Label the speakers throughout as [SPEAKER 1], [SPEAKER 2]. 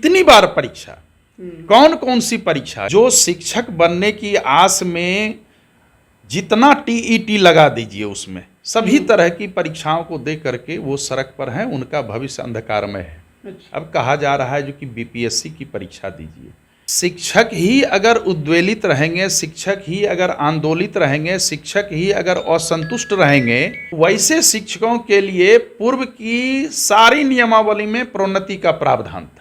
[SPEAKER 1] कितनी बार परीक्षा, कौन कौन सी परीक्षा, जो शिक्षक बनने की आस में जितना टीईटी लगा दीजिए उसमें सभी तरह की परीक्षाओं को दे करके वो सड़क पर हैं, उनका भविष्य अंधकारमय है। अब कहा जा रहा है जो कि बीपीएससी की परीक्षा दीजिए। शिक्षक ही अगर उद्वेलित रहेंगे, शिक्षक ही अगर आंदोलित रहेंगे, शिक्षक ही अगर असंतुष्ट रहेंगे, वैसे शिक्षकों के लिए पूर्व की सारी नियमावली में प्रोन्नति का प्रावधान था,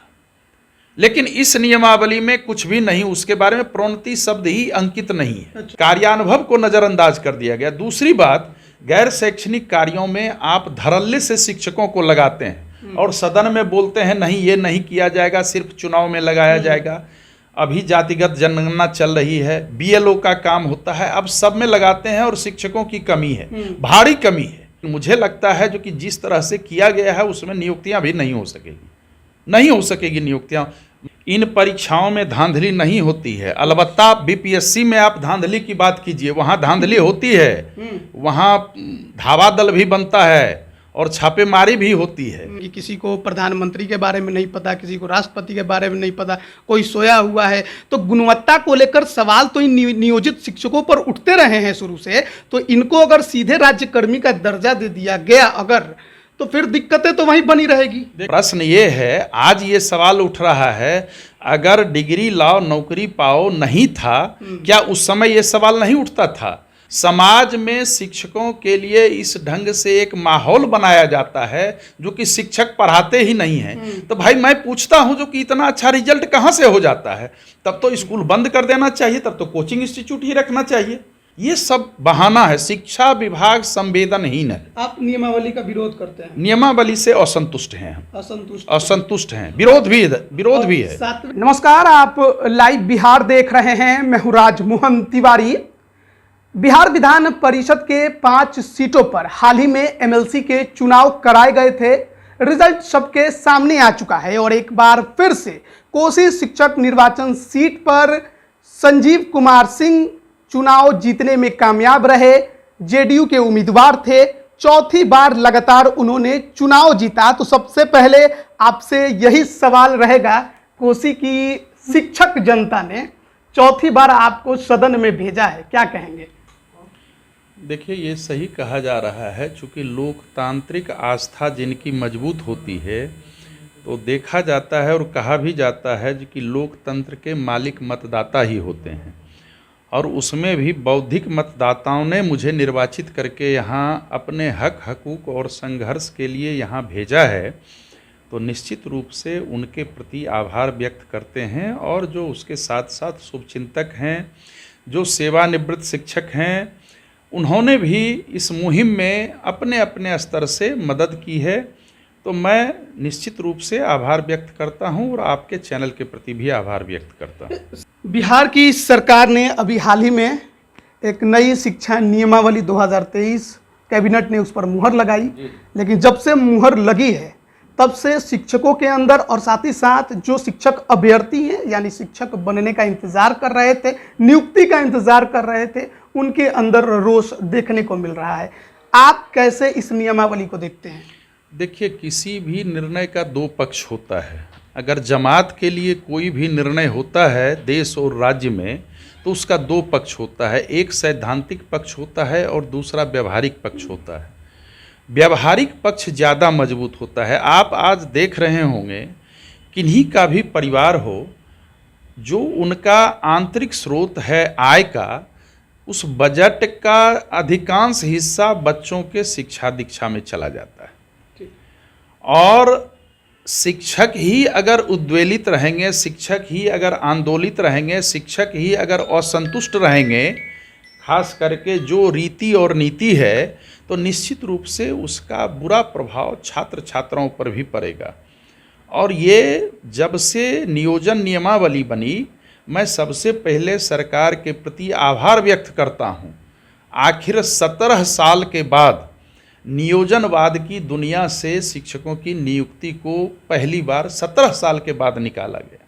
[SPEAKER 1] लेकिन इस नियमावली में कुछ भी नहीं, उसके बारे में प्रोन्नति शब्द ही अंकित नहीं है। कार्यानुभव को नजरअंदाज कर दिया गया। दूसरी बात, गैर शैक्षणिक कार्यों में आप धड़ल्ले से शिक्षकों को लगाते हैं और सदन में बोलते हैं नहीं ये नहीं किया जाएगा, सिर्फ चुनाव में लगाया जाएगा। अभी जातिगत जनगणना चल रही है, बीएलओ का काम होता है, अब सब में लगाते हैं और शिक्षकों की कमी है, भारी कमी है। मुझे लगता है जो कि जिस तरह से किया गया है उसमें नियुक्तियां भी नहीं हो सकेगी नियुक्तियां। इन परीक्षाओं में धांधली नहीं होती है। अलबत्ता बीपीएससी में आप धांधली की बात कीजिए, वहां धांधली होती है, वहां धावा दल भी बनता है और छापेमारी भी होती है।
[SPEAKER 2] कि किसी को प्रधानमंत्री के बारे में नहीं पता, किसी को राष्ट्रपति के बारे में नहीं पता, कोई सोया हुआ है। तो गुणवत्ता को लेकर सवाल तो इन नियोजित शिक्षकों पर उठते रहे हैं शुरू से। तो इनको अगर सीधे राज्यकर्मी का दर्जा दे दिया गया अगर, तो फिर दिक्कतें तो वहीं बनी रहेगी।
[SPEAKER 1] प्रश्न ये है, आज ये सवाल उठ रहा है, अगर डिग्री लाओ नौकरी पाओ नहीं था, क्या उस समय ये सवाल नहीं उठता था? समाज में शिक्षकों के लिए इस ढंग से एक माहौल बनाया जाता है जो कि शिक्षक पढ़ाते ही नहीं हैं। तो भाई मैं पूछता हूं जो कि इतना अच्छा रिजल्ट कहां से हो जाता है? तब तो स्कूल बंद कर देना चाहिए, तब तो कोचिंग इंस्टीट्यूट ही रखना चाहिए। ये सब बहाना है। शिक्षा विभाग संवेदनहीन है।
[SPEAKER 2] आप नियमावली का विरोध करते हैं?
[SPEAKER 1] नियमावली से असंतुष्ट हैं हम। असंतुष्ट हैं, विरोध भी है।
[SPEAKER 2] नमस्कार, आप लाइव बिहार देख रहे हैं। मैं हूं राजमोहन तिवारी। बिहार विधान परिषद के 5 सीटों पर हाल ही में एमएलसी के चुनाव कराए गए थे। रिजल्ट सबके सामने आ चुका है और एक बार फिर से कोसी शिक्षक निर्वाचन सीट पर संजीव कुमार सिंह चुनाव जीतने में कामयाब रहे। जेडीयू के उम्मीदवार थे, चौथी बार लगातार उन्होंने चुनाव जीता। तो सबसे पहले आपसे यही सवाल रहेगा, कोसी की शिक्षक जनता ने चौथी बार आपको सदन में भेजा है, क्या कहेंगे?
[SPEAKER 1] देखिए, ये सही कहा जा रहा है, चूँकि लोकतांत्रिक आस्था जिनकी मजबूत होती है तो देखा जाता है और कहा भी जाता है कि लोकतंत्र के मालिक मतदाता ही होते हैं, और उसमें भी बौद्धिक मतदाताओं ने मुझे निर्वाचित करके यहाँ अपने हक हकूक़ और संघर्ष के लिए यहाँ भेजा है। तो निश्चित रूप से उनके प्रति आभार व्यक्त करते हैं। और जो उसके साथ साथ शुभचिंतक हैं, जो सेवानिवृत्त शिक्षक हैं, उन्होंने भी इस मुहिम में अपने अपने स्तर से मदद की है। तो मैं निश्चित रूप से आभार व्यक्त करता हूं और आपके चैनल के प्रति भी आभार व्यक्त करता हूं।
[SPEAKER 2] बिहार की सरकार ने अभी हाल ही में एक नई शिक्षा नियमावली 2023 कैबिनेट ने उस पर मुहर लगाई, लेकिन जब से मुहर लगी है तब से शिक्षकों के अंदर और साथ ही साथ जो शिक्षक अभ्यर्थी हैं, यानी शिक्षक बनने का इंतजार कर रहे थे, नियुक्ति का इंतजार कर रहे थे, उनके अंदर रोष देखने को मिल रहा है। आप कैसे इस नियमावली को देखते हैं?
[SPEAKER 1] देखिए, किसी भी निर्णय का 2 पक्ष होता है। अगर जमात के लिए कोई भी निर्णय होता है देश और राज्य में, तो उसका 2 पक्ष होता है। एक सैद्धांतिक पक्ष होता है और दूसरा व्यवहारिक पक्ष होता है। व्यवहारिक पक्ष ज़्यादा मजबूत होता है। आप आज देख रहे होंगे, किन्हीं का भी परिवार हो, जो उनका आंतरिक स्रोत है आय का, उस बजट का अधिकांश हिस्सा बच्चों के शिक्षा दीक्षा में चला जाता है। और शिक्षक ही अगर उद्वेलित रहेंगे, शिक्षक ही अगर आंदोलित रहेंगे, शिक्षक ही अगर असंतुष्ट रहेंगे, खास करके जो रीति और नीति है, तो निश्चित रूप से उसका बुरा प्रभाव छात्र छात्राओं पर भी पड़ेगा। और ये जब से नियोजन नियमावली बनी, मैं सबसे पहले सरकार के प्रति आभार व्यक्त करता हूँ। आखिर 17 साल के बाद नियोजनवाद की दुनिया से शिक्षकों की नियुक्ति को पहली बार 17 साल के बाद निकाला गया।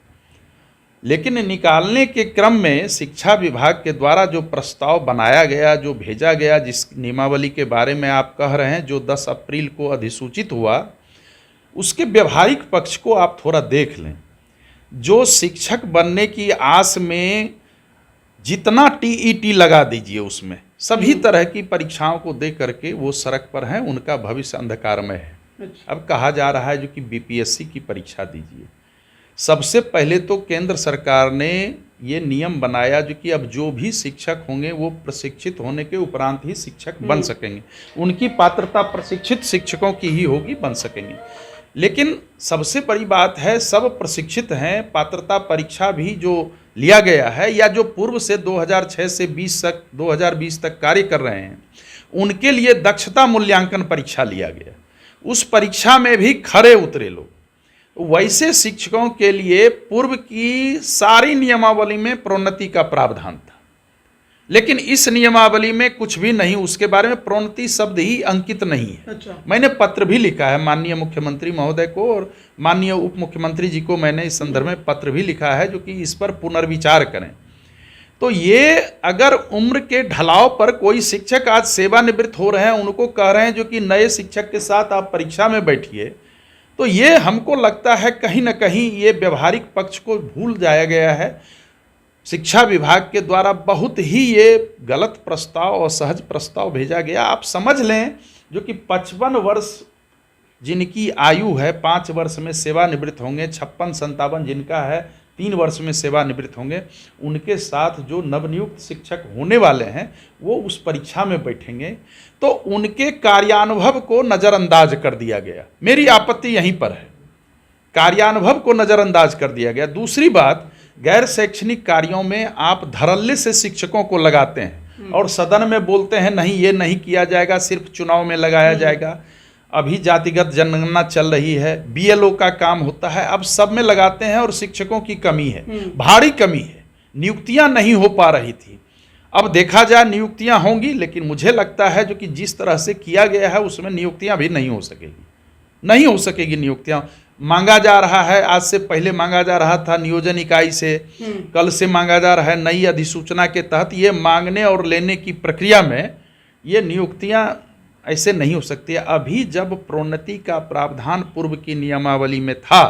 [SPEAKER 1] लेकिन निकालने के क्रम में शिक्षा विभाग के द्वारा जो प्रस्ताव बनाया गया, जो भेजा गया, जिस नियमावली के बारे में आप कह रहे हैं, जो 10 अप्रैल को अधिसूचित हुआ, उसके व्यवहारिक पक्ष को आप थोड़ा देख लें। जो शिक्षक बनने की आस में जितना टीईटी लगा दीजिए, उसमें सभी तरह की परीक्षाओं को दे करके वो सड़क पर हैं, उनका भविष्य अंधकारमय है। अब कहा जा रहा है जो कि बीपीएससी की परीक्षा दीजिए। सबसे पहले तो केंद्र सरकार ने ये नियम बनाया जो कि अब जो भी शिक्षक होंगे वो प्रशिक्षित होने के उपरांत ही शिक्षक बन सकेंगे, उनकी पात्रता प्रशिक्षित शिक्षकों की ही होगी, बन सकेंगे। लेकिन सबसे बड़ी बात है, सब प्रशिक्षित हैं, पात्रता परीक्षा भी जो लिया गया है या जो पूर्व से 2006 से 2020 तक कार्य कर रहे हैं, उनके लिए दक्षता मूल्यांकन परीक्षा लिया गया। उस परीक्षा में भी खरे उतरे लोग। वैसे शिक्षकों के लिए पूर्व की सारी नियमावली में प्रोन्नति का प्रावधान था, लेकिन इस नियमावली में कुछ भी नहीं, उसके बारे में प्रोन्नति शब्द ही अंकित नहीं है।
[SPEAKER 2] अच्छा।
[SPEAKER 1] मैंने पत्र भी लिखा है माननीय मुख्यमंत्री महोदय को और माननीय उप मुख्यमंत्री जी को, मैंने इस संदर्भ में पत्र भी लिखा है जो कि इस पर पुनर्विचार करें। तो ये अगर उम्र के ढलाव पर कोई शिक्षक आज सेवानिवृत्त हो रहे हैं, उनको कह रहे हैं जो कि नए शिक्षक के साथ आप परीक्षा में बैठिए, तो ये हमको लगता है कहीं ना कहीं ये व्यवहारिक पक्ष को भूल जाया गया है। शिक्षा विभाग के द्वारा बहुत ही ये गलत प्रस्ताव और सहज प्रस्ताव भेजा गया। आप समझ लें जो कि 55 वर्ष जिनकी आयु है 5 वर्ष में सेवानिवृत्त होंगे, 56-57 जिनका है 3 वर्ष में सेवानिवृत्त होंगे, उनके साथ जो नवनियुक्त शिक्षक होने वाले हैं वो उस परीक्षा में बैठेंगे, तो उनके कार्यानुभव को नज़रअंदाज कर दिया गया। मेरी आपत्ति यहीं पर है, कार्यानुभव को नज़रअंदाज कर दिया गया। दूसरी बात, गैर शैक्षणिक कार्यों में आप धड़ल्ले से शिक्षकों को लगाते हैं और सदन में बोलते हैं नहीं ये नहीं किया जाएगा, सिर्फ चुनाव में लगाया जाएगा। अभी जातिगत जनगणना चल रही है, बीएलओ का काम होता है, अब सब में लगाते हैं और शिक्षकों की कमी है, भारी कमी है, नियुक्तियां नहीं हो पा रही थी। अब देखा जाए नियुक्तियां होंगी, लेकिन मुझे लगता है जो कि जिस तरह से किया गया है उसमें नियुक्तियां भी नहीं हो सकेगी, नहीं हो सकेगी नियुक्तियां। मांगा जा रहा है, आज से पहले मांगा जा रहा था नियोजन इकाई से, कल से मांगा जा रहा है नई अधिसूचना के तहत। ये मांगने और लेने की प्रक्रिया में ये नियुक्तियां ऐसे नहीं हो सकती है। अभी जब प्रोन्नति का प्रावधान पूर्व की नियमावली में था,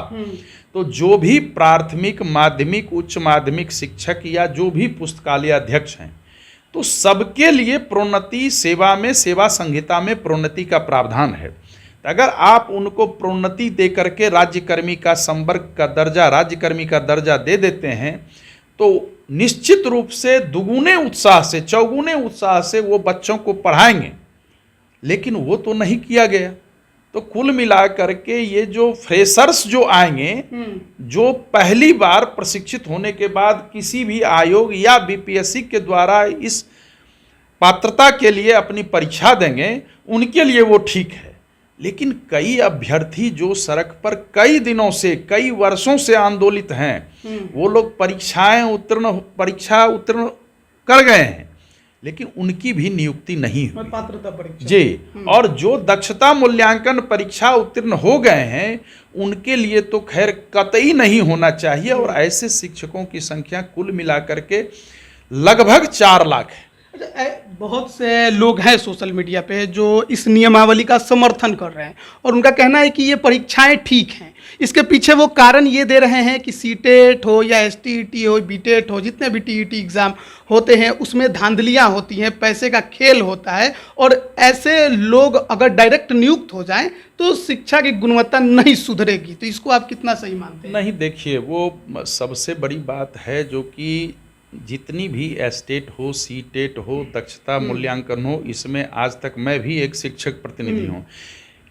[SPEAKER 1] तो जो भी प्राथमिक, माध्यमिक, उच्च माध्यमिक शिक्षक या जो भी पुस्तकालय अध्यक्ष हैं, तो सबके लिए प्रोन्नति सेवा में, सेवा संहिता में प्रोन्नति का प्रावधान है। अगर आप उनको प्रोन्नति दे करके राज्यकर्मी का संवर्ग का दर्जा, राज्यकर्मी का दर्जा दे देते हैं, तो निश्चित रूप से दुगुने उत्साह से, चौगुने उत्साह से वो बच्चों को पढ़ाएंगे। लेकिन वो तो नहीं किया गया। तो कुल मिला करके ये जो फ्रेशर्स जो आएंगे, जो पहली बार प्रशिक्षित होने के बाद किसी भी आयोग या बीपीएससी के द्वारा इस पात्रता के लिए अपनी परीक्षा देंगे, उनके लिए वो ठीक है। लेकिन कई अभ्यर्थी जो सड़क पर कई दिनों से, कई वर्षों से आंदोलित हैं, वो लोग परीक्षा उत्तीर्ण कर गए हैं, लेकिन उनकी भी नियुक्ति नहीं हुई,
[SPEAKER 2] पात्रता परीक्षा
[SPEAKER 1] जी। और जो दक्षता मूल्यांकन परीक्षा उत्तीर्ण हो गए हैं, उनके लिए तो खैर कतई नहीं होना चाहिए। और ऐसे शिक्षकों की संख्या कुल मिलाकर के लगभग 4 लाख है।
[SPEAKER 2] बहुत से लोग हैं सोशल मीडिया पे जो इस नियमावली का समर्थन कर रहे हैं और उनका कहना है कि ये परीक्षाएं ठीक हैं। इसके पीछे वो कारण ये दे रहे हैं कि सीटेट हो या एसटीईटी हो, बीटेट हो, जितने भी टीईटी एग्ज़ाम होते हैं उसमें धांधलियां होती हैं, पैसे का खेल होता है, और ऐसे लोग अगर डायरेक्ट नियुक्त हो जाएं तो शिक्षा की गुणवत्ता नहीं सुधरेगी। तो इसको आप कितना सही मानते हैं?
[SPEAKER 1] नहीं, देखिए, वो सबसे बड़ी बात है जो कि जितनी भी एस्टेट हो, सीटेट हो, दक्षता मूल्यांकन हो, इसमें आज तक मैं भी एक शिक्षक प्रतिनिधि हूँ,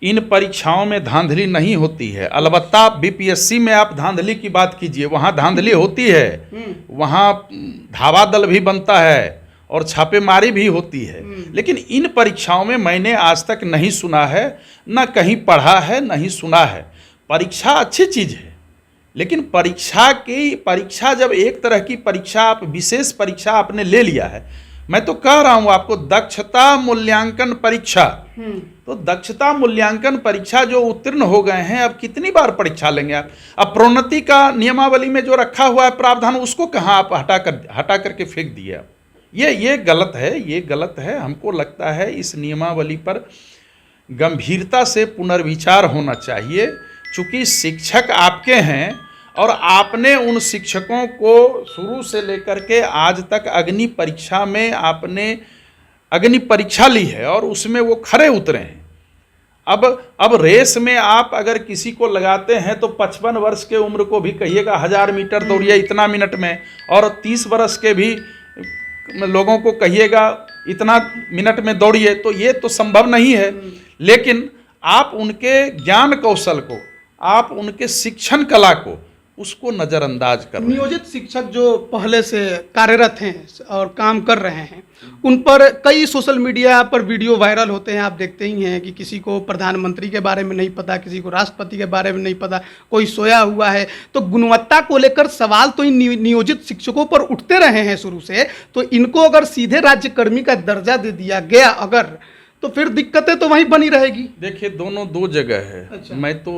[SPEAKER 1] इन परीक्षाओं में धांधली नहीं होती है। अलबत्ता बीपीएससी में आप धांधली की बात कीजिए, वहाँ धांधली होती है, वहाँ धावा दल भी बनता है और छापेमारी भी होती है। लेकिन इन परीक्षाओं में मैंने आज तक नहीं सुना है, न कहीं पढ़ा है, नहीं सुना है। परीक्षा अच्छी चीज़ है, लेकिन परीक्षा जब एक तरह की परीक्षा, आप विशेष परीक्षा आपने ले लिया है, मैं तो कह रहा हूं आपको दक्षता मूल्यांकन परीक्षा, तो दक्षता मूल्यांकन परीक्षा जो उत्तीर्ण हो गए हैं, अब कितनी बार परीक्षा लेंगे आप? अब प्रोन्नति का नियमावली में जो रखा हुआ है प्रावधान, उसको कहाँ आप हटा करके फेंक दिए? ये गलत है, ये गलत है। हमको लगता है इस नियमावली पर गंभीरता से पुनर्विचार होना चाहिए। चूंकि शिक्षक आपके हैं, और आपने उन शिक्षकों को शुरू से लेकर के आज तक अग्नि परीक्षा में आपने अग्नि परीक्षा ली है और उसमें वो खरे उतरे हैं। अब रेस में आप अगर किसी को लगाते हैं तो 55 वर्ष के उम्र को भी कहिएगा 1000 मीटर दौड़िए इतना मिनट में, और 30 वर्ष के भी लोगों को कहिएगा इतना मिनट में दौड़िए, तो ये तो संभव नहीं है। लेकिन आप उनके ज्ञान कौशल को, आप उनके शिक्षण कला को, उसको नज़रअंदाज कर रहे हैं।
[SPEAKER 2] नियोजित शिक्षक जो पहले से कार्यरत हैं और काम कर रहे हैं, उन पर कई सोशल मीडिया पर वीडियो वायरल होते हैं। आप देखते ही हैं कि किसी को प्रधानमंत्री के बारे में नहीं पता, किसी को राष्ट्रपति के बारे में नहीं पता, कोई सोया हुआ है। तो गुणवत्ता को लेकर सवाल तो इन नियोजित शिक्षकों पर उठते रहे हैं शुरू से। तो इनको अगर सीधे राज्यकर्मी का दर्जा दे दिया गया अगर, तो फिर दिक्कतें तो वहीं बनी रहेगी।
[SPEAKER 1] देखिए, दोनों दो जगह है।
[SPEAKER 2] अच्छा।
[SPEAKER 1] मैं तो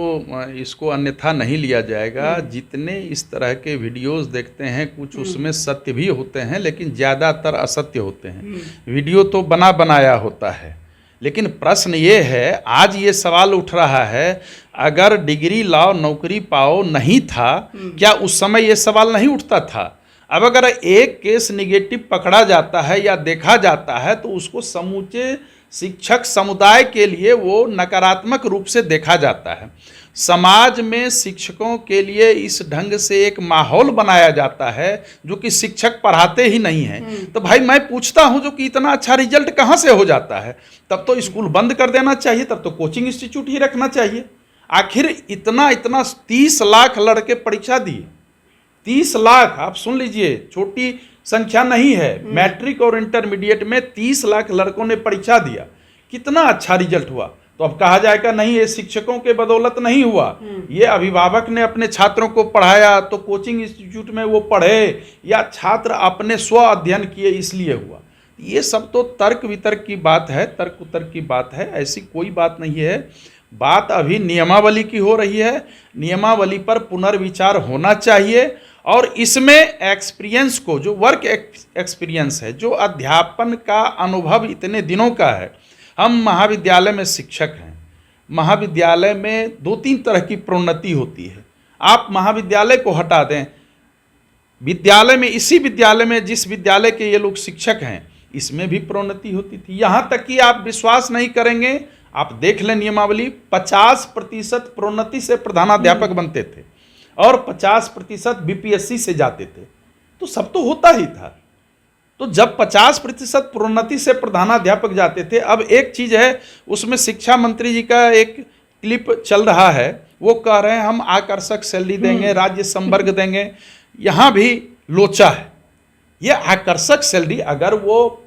[SPEAKER 1] इसको अन्यथा नहीं लिया जाएगा। जितने इस तरह के वीडियोस देखते हैं, कुछ उसमें सत्य भी होते हैं लेकिन ज़्यादातर असत्य होते हैं। वीडियो तो बना बनाया होता है, लेकिन प्रश्न ये है, आज ये सवाल उठ रहा है, अगर डिग्री लाओ नौकरी पाओ नहीं था, क्या उस समय ये सवाल नहीं उठता था? अब अगर एक केस निगेटिव पकड़ा जाता है या देखा जाता है तो उसको समूचे शिक्षक समुदाय के लिए वो नकारात्मक रूप से देखा जाता है। समाज में शिक्षकों के लिए इस ढंग से एक माहौल बनाया जाता है जो कि शिक्षक पढ़ाते ही नहीं हैं। तो भाई मैं पूछता हूं, जो कि इतना अच्छा रिजल्ट कहां से हो जाता है? तब तो स्कूल बंद कर देना चाहिए, तब तो कोचिंग इंस्टीट्यूट ही रखना चाहिए। आखिर इतना 30 लाख लड़के परीक्षा दिए, 30 लाख, आप सुन लीजिए, छोटी संख्या नहीं है। मैट्रिक और इंटरमीडिएट में 30 लाख लड़कों ने परीक्षा दिया, कितना अच्छा रिजल्ट हुआ। तो अब कहा जाएगा नहीं, ये शिक्षकों के बदौलत नहीं हुआ, ये अभिभावक ने अपने छात्रों को पढ़ाया तो कोचिंग इंस्टीट्यूट में वो पढ़े, या छात्र अपने स्व अध्ययन किए इसलिए हुआ। ये सब तो तर्क वितर्क की बात है, तर्क उतर्क की बात है, ऐसी कोई बात नहीं है। बात अभी नियमावली की हो रही है। नियमावली पर पुनर्विचार होना चाहिए और इसमें एक्सपीरियंस को, जो वर्क एक्सपीरियंस है, जो अध्यापन का अनुभव इतने दिनों का है। हम महाविद्यालय में शिक्षक हैं, महाविद्यालय में 2-3 तरह की प्रोन्नति होती है। आप महाविद्यालय को हटा दें, विद्यालय में, इसी विद्यालय में जिस विद्यालय के ये लोग शिक्षक हैं, इसमें भी प्रोन्नति होती थी। यहाँ तक कि आप विश्वास नहीं करेंगे, आप देख लें नियमावली, 50% प्रोन्नति से प्रधानाध्यापक बनते थे और 50% बीपीएससी से जाते थे। तो सब तो होता ही था। तो जब 50% प्रोन्नति से प्रधानाध्यापक जाते थे, अब एक चीज़ है, उसमें शिक्षा मंत्री जी का एक क्लिप चल रहा है, वो कह रहे हैं हम आकर्षक सैलरी देंगे, राज्य संवर्ग देंगे। यहाँ भी लोचा है। ये आकर्षक सैलरी, अगर वो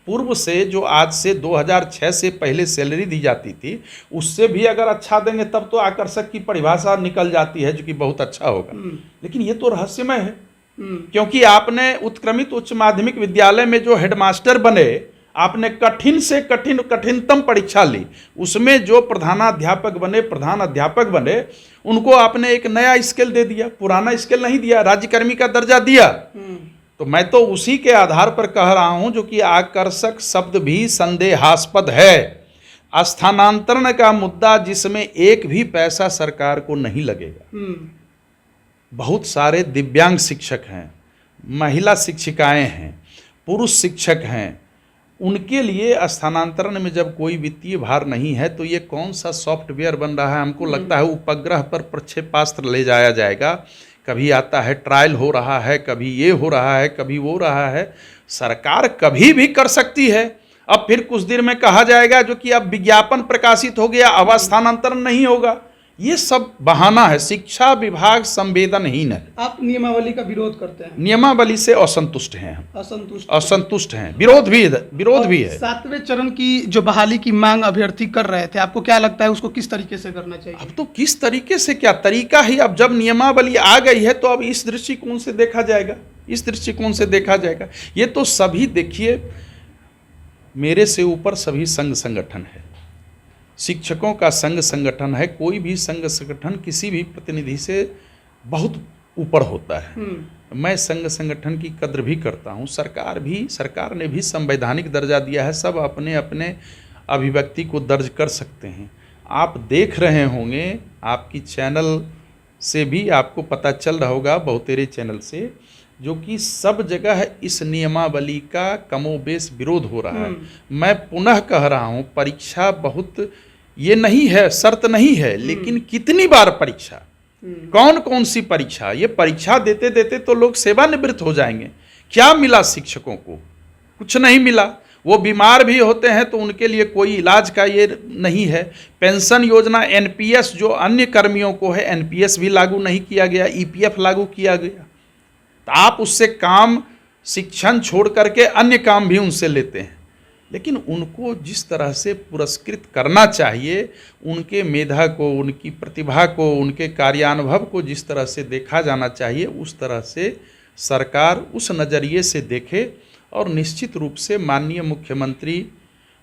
[SPEAKER 1] पूर्व से, जो आज से 2006 से पहले सैलरी दी जाती थी, उससे भी अगर अच्छा देंगे तब तो आकर्षक की परिभाषा निकल जाती है, जो कि बहुत अच्छा होगा। लेकिन ये तो रहस्यमय है, क्योंकि आपने उत्क्रमित उच्च माध्यमिक विद्यालय में जो हेडमास्टर बने, आपने कठिन से कठिनतम परीक्षा ली, उसमें जो प्रधानाध्यापक बने, प्रधान अध्यापक बने, उनको आपने एक नया स्केल दे दिया, पुराना स्केल नहीं दिया, राज्यकर्मी का दर्जा दिया। तो मैं तो उसी के आधार पर कह रहा हूं, जो कि आकर्षक शब्द भी संदेहास्पद है। स्थानांतरण का मुद्दा जिसमें एक भी पैसा सरकार को नहीं लगेगा। बहुत सारे दिव्यांग शिक्षक हैं, महिला शिक्षिकाएं हैं, पुरुष शिक्षक हैं, उनके लिए स्थानांतरण में जब कोई वित्तीय भार नहीं है तो ये कौन सा सॉफ्टवेयर बन रहा है? हमको लगता है उपग्रह पर प्रक्षेपास्त्र ले जाया जाएगा। कभी आता है ट्रायल हो रहा है, कभी ये हो रहा है, कभी वो रहा है। सरकार कभी भी कर सकती है। अब फिर कुछ देर में कहा जाएगा जो कि अब विज्ञापन प्रकाशित हो गया, अब स्थानांतरण नहीं होगा। ये सब बहाना है। शिक्षा विभाग संवेदनहीन है।
[SPEAKER 2] आप नियमावली का विरोध करते हैं?
[SPEAKER 1] नियमावली से असंतुष्ट हैं हम। असंतुष्ट हैं, विरोध भी है।
[SPEAKER 2] 7वें चरण की जो बहाली की मांग अभ्यर्थी कर रहे थे, आपको क्या लगता है उसको किस तरीके से करना चाहिए?
[SPEAKER 1] अब तो किस तरीके से, क्या तरीका ही, अब जब नियमावली आ गई है तो अब इस दृष्टिकोण से देखा जाएगा, इस दृष्टिकोण से देखा जाएगा। ये तो सभी, देखिए, मेरे से ऊपर सभी संघ संगठन है, शिक्षकों का संघ संगठन है। कोई भी संघ संगठन किसी भी प्रतिनिधि से बहुत ऊपर होता है। मैं संघ संगठन की कद्र भी करता हूँ। सरकार ने भी संवैधानिक दर्जा दिया है, सब अपने अपने अभिव्यक्ति को दर्ज कर सकते हैं। आप देख रहे होंगे, आपकी चैनल से भी आपको पता चल रहा होगा बहुतेरे चैनल से, जो कि सब जगह इस नियमावली का कमोबेश विरोध हो रहा है। मैं पुनः कह रहा हूँ, परीक्षा बहुत ये नहीं है, शर्त नहीं है, लेकिन कितनी बार परीक्षा, कौन कौन सी परीक्षा, ये परीक्षा देते देते तो लोग सेवानिवृत्त हो जाएंगे। क्या मिला शिक्षकों को? कुछ नहीं मिला। वो बीमार भी होते हैं तो उनके लिए कोई इलाज का ये नहीं है। पेंशन योजना एनपीएस जो अन्य कर्मियों को है, एनपीएस भी लागू नहीं किया गया, ईपीएफ लागू किया गया। तो आप उससे काम, शिक्षण छोड़ करके अन्य काम भी उनसे लेते हैं, लेकिन उनको जिस तरह से पुरस्कृत करना चाहिए, उनके मेधा को, उनकी प्रतिभा को, उनके कार्यानुभव को जिस तरह से देखा जाना चाहिए, उस तरह से सरकार उस नज़रिए से देखे और निश्चित रूप से माननीय मुख्यमंत्री,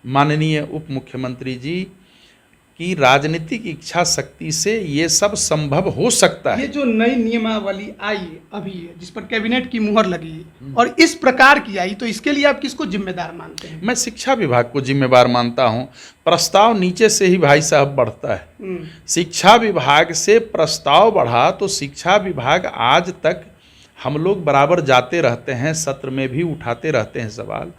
[SPEAKER 1] माननीय उप मुख्यमंत्री जी की राजनीतिक इच्छा शक्ति से ये सब संभव हो सकता है।
[SPEAKER 2] ये जो नई नियमावली आई अभी, जिस पर कैबिनेट की मुहर लगी और इस प्रकार की आई, तो इसके लिए आप किसको जिम्मेदार मानते हैं?
[SPEAKER 1] मैं शिक्षा विभाग को जिम्मेदार मानता हूं। प्रस्ताव नीचे से ही भाई साहब बढ़ता है। शिक्षा विभाग से प्रस्ताव बढ़ा तो शिक्षा विभाग आज तक हम लोग बराबर जाते रहते हैं, सत्र में भी उठाते रहते हैं सवाल।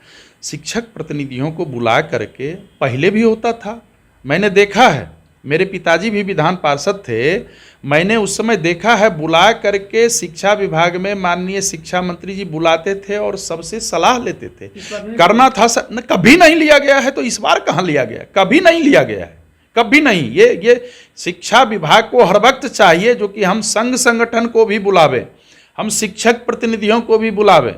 [SPEAKER 1] शिक्षक प्रतिनिधियों को बुला करके, पहले भी होता था, मैंने देखा है, मेरे पिताजी भी विधान पार्षद थे, मैंने उस समय देखा है, बुला करके शिक्षा विभाग में माननीय शिक्षा मंत्री जी बुलाते थे और सबसे सलाह लेते थे। करना था कभी नहीं लिया गया है, तो इस बार कहाँ लिया गया? कभी नहीं लिया गया है, कभी नहीं। ये शिक्षा विभाग को हर वक्त चाहिए जो कि हम संघ संगठन को भी बुलावें, हम शिक्षक प्रतिनिधियों को भी बुलावें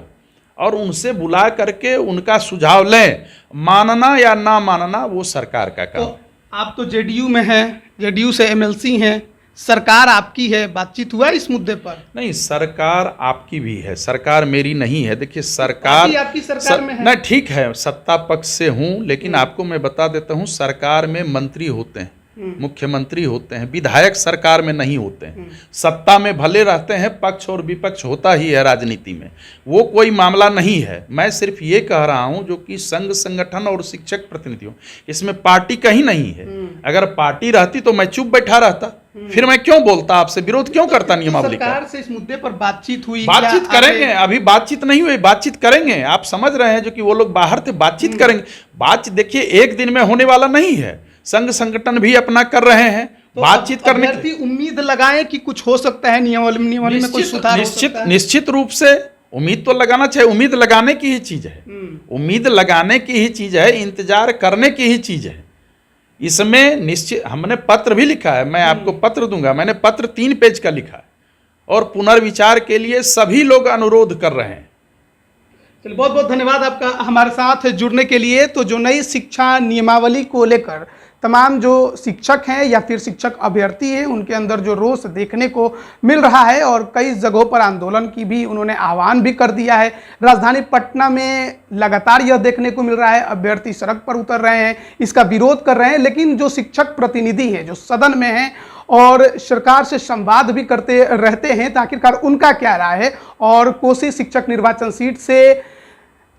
[SPEAKER 1] और उनसे बुला करके उनका सुझाव लें। मानना या ना मानना वो सरकार का काम।
[SPEAKER 2] तो आप तो जेडीयू में हैं, जेडीयू से एमएलसी हैं, सरकार आपकी है, बातचीत हुआ इस मुद्दे पर?
[SPEAKER 1] नहीं, सरकार आपकी भी है, सरकार मेरी नहीं है। देखिए सरकार
[SPEAKER 2] आपकी सरकार में है।
[SPEAKER 1] नहीं, ठीक है, सत्ता पक्ष से हूँ, लेकिन आपको मैं बता देता हूँ, सरकार में मंत्री होते हैं, मुख्यमंत्री होते हैं, विधायक सरकार में नहीं होते हैं। सत्ता में भले रहते हैं, पक्ष और विपक्ष होता ही है राजनीति में, वो कोई मामला नहीं है। मैं सिर्फ ये कह रहा हूं जो कि संघ संगठन और शिक्षक प्रतिनिधियों, इसमें पार्टी कहीं नहीं है। अगर पार्टी रहती तो मैं चुप बैठा रहता, फिर मैं क्यों बोलता, आपसे विरोध क्यों करता नियमावली का?
[SPEAKER 2] सरकार से इस मुद्दे पर बातचीत हुई?
[SPEAKER 1] बातचीत करेंगे, अभी बातचीत नहीं हुई, बातचीत करेंगे। आप समझ रहे हैं जो कि वो लोग बाहर थे, बातचीत करेंगे। बातचीत देखिए एक दिन में होने वाला नहीं है, संघ संगठन भी अपना कर रहे हैं, तो बातचीत करने की
[SPEAKER 2] उम्मीद लगाएं कि कुछ हो सकता है, नियमावली में कुछ सुधार हो सकता है।
[SPEAKER 1] निश्चित रूप से उम्मीद तो लगाना चाहिए, उम्मीद लगाने की ही चीज है, उम्मीद लगाने की ही चीज है, इंतजार करने की ही चीज है। इसमें निश्चित हमने पत्र भी लिखा है, मैं आपको पत्र दूंगा, मैंने पत्र 3 पेज का लिखा है और पुनर्विचार के लिए सभी लोग अनुरोध कर रहे हैं।
[SPEAKER 2] चलिए, बहुत बहुत धन्यवाद आपका हमारे साथ जुड़ने के लिए। तो जो नई शिक्षा नियमावली को लेकर तमाम जो शिक्षक हैं या फिर शिक्षक अभ्यर्थी हैं, उनके अंदर जो रोष देखने को मिल रहा है और कई जगहों पर आंदोलन की भी उन्होंने आह्वान भी कर दिया है। राजधानी पटना में लगातार यह देखने को मिल रहा है, अभ्यर्थी सड़क पर उतर रहे हैं, इसका विरोध कर रहे हैं। लेकिन जो शिक्षक प्रतिनिधि हैं, जो सदन में हैं और सरकार से संवाद भी करते रहते हैं, तो आखिरकार उनका क्या राय है। और कोसी शिक्षक निर्वाचन सीट से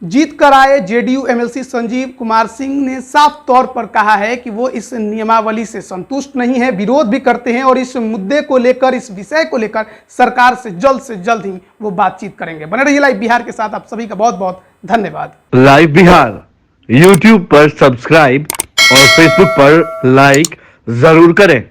[SPEAKER 2] जीत कर आए जेडीयू एमएलसी संजीव कुमार सिंह ने साफ तौर पर कहा है कि वो इस नियमावली से संतुष्ट नहीं है, विरोध भी करते हैं और इस मुद्दे को लेकर, इस विषय को लेकर सरकार से जल्द ही वो बातचीत करेंगे। बने रहिए लाइव बिहार के साथ। आप सभी का बहुत बहुत धन्यवाद।
[SPEAKER 3] लाइव बिहार यूट्यूब पर सब्सक्राइब और फेसबुक पर लाइक जरूर करें।